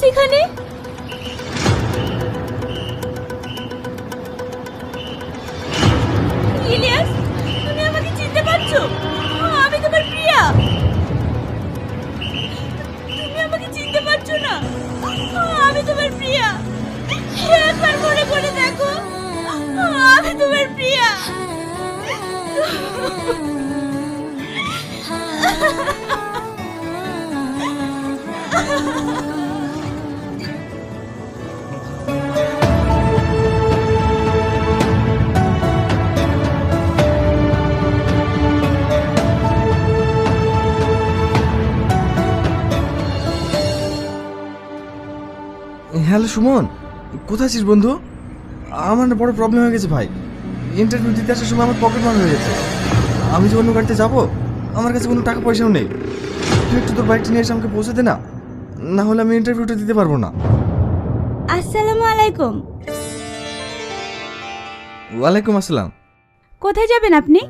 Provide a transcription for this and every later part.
ইলিয়াস এখানে? ইলিয়াস, তুমি আমাকে চিনতে পারছো? আমি তোমার প্রিয়া। তুমি আমাকে চিনতে পারছো না? আমি তোমার প্রিয়া। একবার মনে করে দেখো, আমি তোমার প্রিয়া। হ্যালো সুমন, কোথায় আছিস বন্ধু? আমার না বড় প্রবলেম হয়ে গেছে ভাই। ইন্টারভিউ দিতে আসার সময় আমার পকেট মার হয়ে গেছে। আমি যে অন্য গাড়িতে যাবো, আমার কাছে কোনো টাকা পয়সাও নেই। তুই একটু তোর বাইকটা নিয়ে এসে আমাকে পৌঁছে দে না, না হলে আমি ইন্টারভিউটা দিতে পারবো না। আসসালামু আলাইকুম। ওয়ালাইকুম আসসালাম। কোথায় যাবেন আপনি?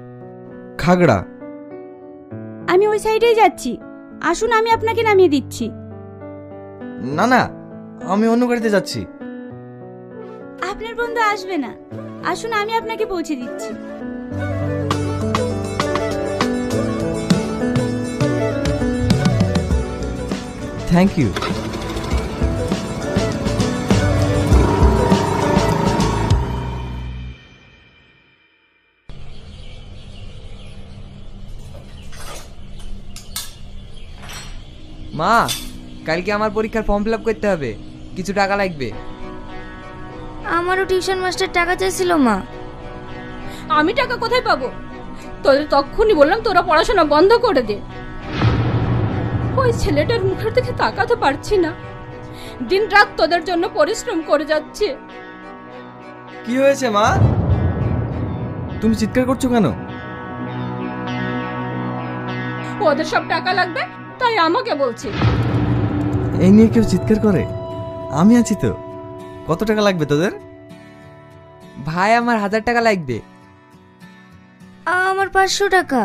খাগড়া। আমি ওই সাইডেই যাচ্ছি, আসুন আমি আপনাকে নামিয়ে দিচ্ছি। না না, আমি অন্য গাড়িতে যাচ্ছি। আপনার বন্ধু আসবে না, আসুন আমি আপনাকে পৌঁছে দিচ্ছি। Thank you. মা, কালকে আমার পরীক্ষার ফর্ম ফিল আপ করতে হবে, কিছু টাকা লাগবে। আমারও টিউশন মাস্টার টাকা চাইছিল মা। আমি টাকা কোথায় পাবো? তোদের তখনই বললাম তোরা পড়াশোনা বন্ধ করে দে। ওই ছেলেটার মুখের দিকে তাকাতে পারছি না, দিন রাত তোদের জন্য পরিশ্রম করে যাচ্ছে। কি হয়েছে মা? তুমি চিৎকার করছো কেন? ওদের সব টাকা লাগবে, তাই আমাকে বলছে। এই নিয়ে কেউ চিৎকার করে? আমি আছি তো। কত টাকা লাগবে তোদের? ভাই, আমার 1000 টাকা লাগবে। আমার 500 টাকা।